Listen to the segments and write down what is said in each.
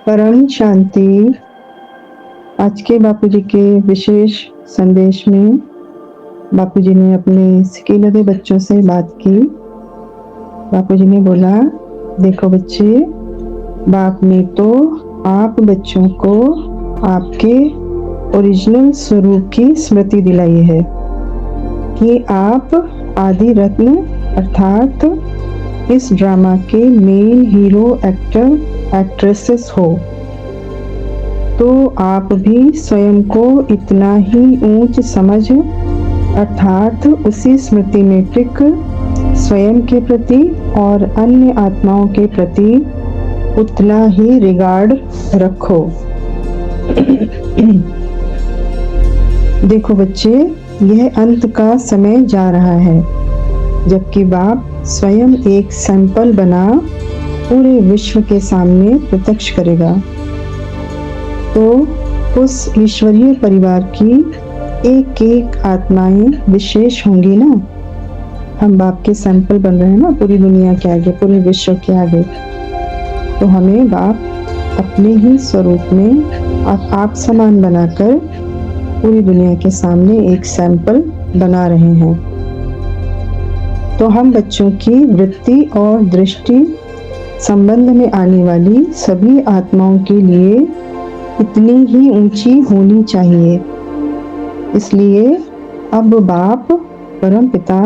परम शांति। आज के बापूजी के विशेष संदेश में बापूजी ने अपने सिकीलधे बच्चों से बात की। बापूजी ने बोला, देखो बच्चे, बाप ने तो आप बच्चों को आपके ओरिजिनल स्वरूप की स्मृति दिलाई है कि आप आदि रत्न अर्थात इस ड्रामा के मेन हीरो एक्टर एक्ट्रेसेस हो। तो आप भी स्वयं को इतना ही ऊंच समझ अर्थात उसी स्मृति में टिक स्वयं के प्रति और अन्य आत्माओं के प्रति उतना ही रिगार्ड रखो। देखो बच्चे, यह अंत का समय जा रहा है, जबकि बाप स्वयं एक सैंपल बना पूरे विश्व के सामने प्रत्यक्ष करेगा। तो उस ईश्वरीय परिवार की एक एक आत्माएं विशेष होंगी ना। हम बाप के सैंपल बन रहे हैं ना, पूरी दुनिया के आगे, पूरे विश्व के आगे। तो हमें बाप अपने ही स्वरूप में आप समान बनाकर पूरी दुनिया के सामने एक सैंपल बना रहे हैं। तो हम बच्चों की वृत्ति और दृष्टि संबंध में आने वाली सभी आत्माओं के लिए इतनी ही ऊंची होनी चाहिए। इसलिए अब बाप परम पिता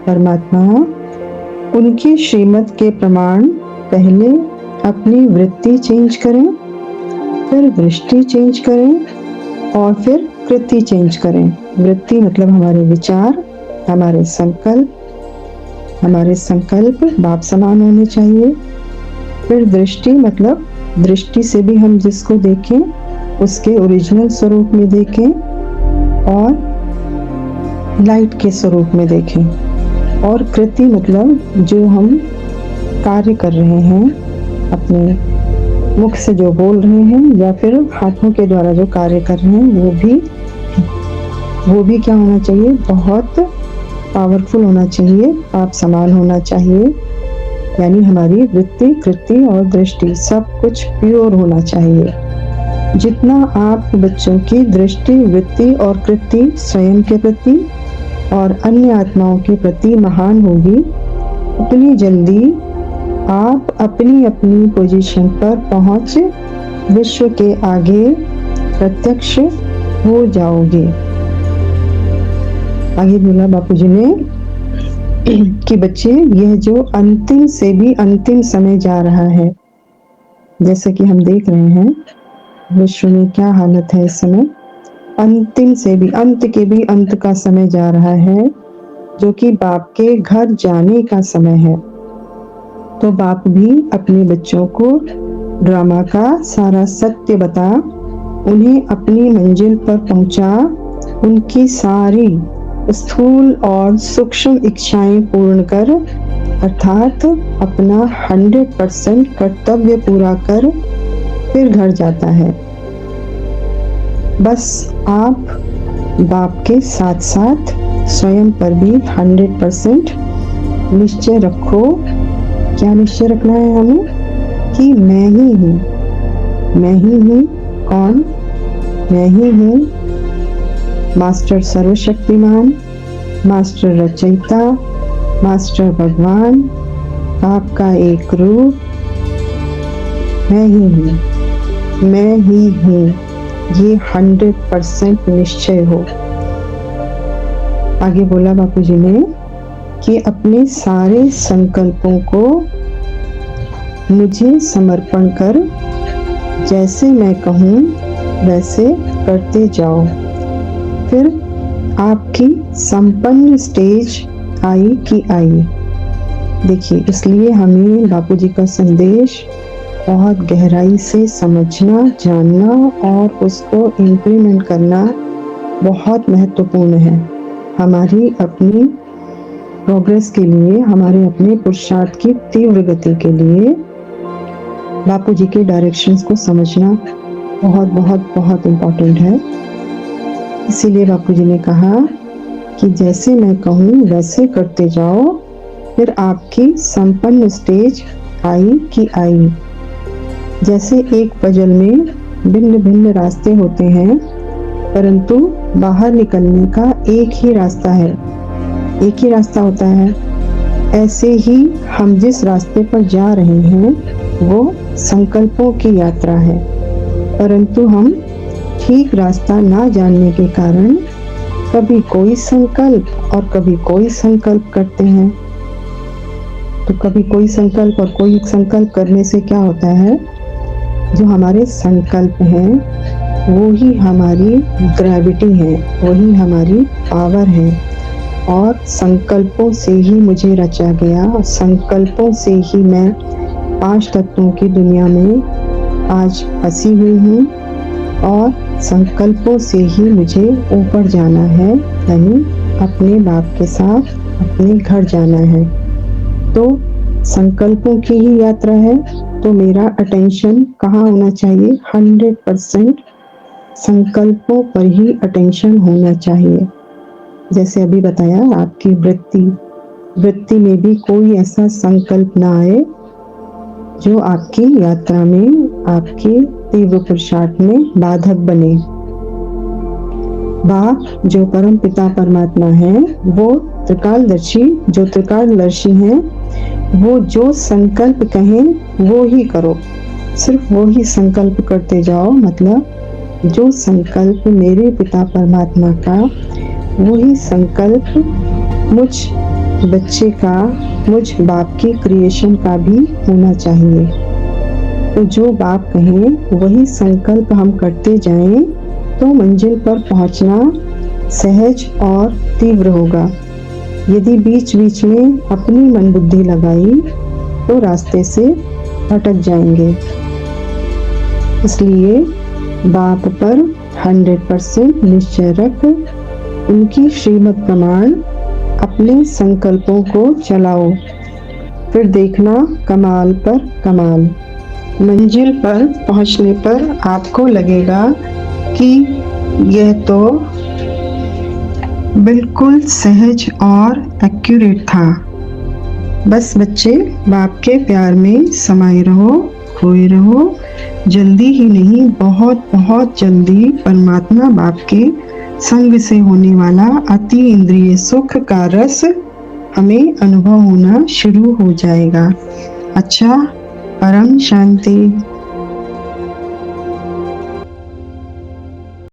परमात्मा उनकी श्रीमत के प्रमाण पहले अपनी वृत्ति चेंज करें, फिर दृष्टि चेंज करें और फिर कृति चेंज करें। वृत्ति मतलब हमारे विचार, हमारे संकल्प बाप समान होने चाहिए। फिर दृष्टि मतलब दृष्टि से भी हम जिसको देखें उसके ओरिजिनल स्वरूप में देखें और लाइट के स्वरूप में देखें। और कृति मतलब जो हम कार्य कर रहे हैं, अपने मुख से जो बोल रहे हैं या फिर हाथों के द्वारा जो कार्य कर रहे हैं, वो भी क्या होना चाहिए, बहुत पावरफुल होना चाहिए, आप समान होना चाहिए। यानी हमारी वृत्ति, कृति और दृष्टि सब कुछ प्योर होना चाहिए। जितना आप बच्चों की दृष्टि, वृत्ति और कृति स्वयं के प्रति और अन्य आत्माओं के प्रति महान होगी, उतनी जल्दी आप अपनी अपनी पोजीशन पर पहुंच विश्व के आगे प्रत्यक्ष हो जाओगे। आगे बोला बापूजी ने कि बच्चे, यह जो अंतिम से भी अंतिम समय जा रहा है, जैसे कि हम देख रहे हैं विश्व में क्या हालत है इस समय, अंतिम से भी अंत के भी अंत का समय जा रहा है, जो कि बाप के घर जाने का समय है। तो बाप भी अपने बच्चों को ड्रामा का सारा सत्य बता, उन्हें अपनी मंजिल पर पहुंचा, उनकी सारी स्थूल और सूक्ष्म इच्छाएं पूर्ण कर अर्थात अपना 100% कर्तव्य पूरा कर फिर घर जाता है। बस आप बाप के साथ साथ स्वयं पर भी 100% निश्चय रखो। क्या निश्चय रखना है हमें? कि मैं ही हूँ। कौन? मैं ही हूँ मास्टर सर्वशक्तिमान, मास्टर रचयिता, मास्टर भगवान, आपका एक रूप। मैं ही हूँ। ये 100% निश्चय हो। आगे बोला बापूजी ने कि अपने सारे संकल्पों को मुझे समर्पण कर, जैसे मैं कहूँ वैसे करते जाओ। फिर आपकी संपन्न स्टेज आई कि आई। देखिए, इसलिए हमें बापूजी का संदेश बहुत गहराई से समझना, जानना और उसको इम्प्लीमेंट करना बहुत महत्वपूर्ण है। हमारी अपनी प्रोग्रेस के लिए, हमारे अपने पुरुषार्थ की तीव्र गति के लिए बापूजी के डायरेक्शंस को समझना बहुत बहुत बहुत इम्पोर्टेंट है। इसीलिए बापूजी ने कहा कि जैसे मैं कहूँ वैसे करते जाओ, फिर आपकी संपन्न स्टेज आई कि आई। जैसे एक पजल में भिन्न भिन्न रास्ते होते हैं, परंतु बाहर निकलने का एक ही रास्ता है, एक ही रास्ता होता है। ऐसे ही हम जिस रास्ते पर जा रहे हैं वो संकल्पों की यात्रा है, परंतु हम ठीक रास्ता ना जानने के कारण कभी कोई संकल्प और कभी कोई संकल्प करते हैं। तो कभी कोई संकल्प और कोई संकल्प करने से क्या होता है, जो हमारे संकल्प हैं वो ही हमारी ग्रेविटी है, वही हमारी पावर है। और संकल्पों से ही मुझे रचा गया, संकल्पों से ही मैं 5 तत्वों की दुनिया में आज फंसी हुई हूँ और संकल्पों से ही मुझे ऊपर जाना है, यानी अपने बाप के साथ अपने घर जाना है। तो संकल्पों की ही यात्रा है, तो मेरा अटेंशन कहाँ होना चाहिए? 100% संकल्पों पर ही अटेंशन होना चाहिए। जैसे अभी बताया, आपकी वृत्ति में भी कोई ऐसा संकल्प ना आए जो आपकी यात्रा में, आपके तीव्र पुरुषार्थ में बाधक बने। बाप जो परम पिता परमात्मा है, वो त्रिकालदर्शी, जो त्रिकालदर्शी हैं, वो जो संकल्प कहें वो ही करो, सिर्फ वो ही संकल्प करते जाओ। मतलब जो संकल्प मेरे पिता परमात्मा का, वही संकल्प मुझ बच्चे का, मुझ बाप की क्रिएशन का भी होना चाहिए। तो जो बाप कहें वही संकल्प हम करते जाएं तो मंजिल पर पहुंचना सहज और तीव्र होगा। यदि बीच बीच में अपनी मन बुद्धि लगाई तो रास्ते से भटक जाएंगे। इसलिए बाप पर 100% निश्चय रख, उनकी श्रीमत प्रमाण अपने संकल्पों को चलाओ, फिर देखना कमाल पर कमाल। मंजिल पर पहुंचने पर आपको लगेगा कि यह तो बिल्कुल सहज और एक्यूरेट था। बस बच्चे बाप के प्यार में समाये रहो, खोए रहो। जल्दी ही नहीं, बहुत बहुत जल्दी परमात्मा बाप के संग से होने वाला अति इंद्रिय सुख का रस हमें अनुभव होना शुरू हो जाएगा। अच्छा, परम शांति।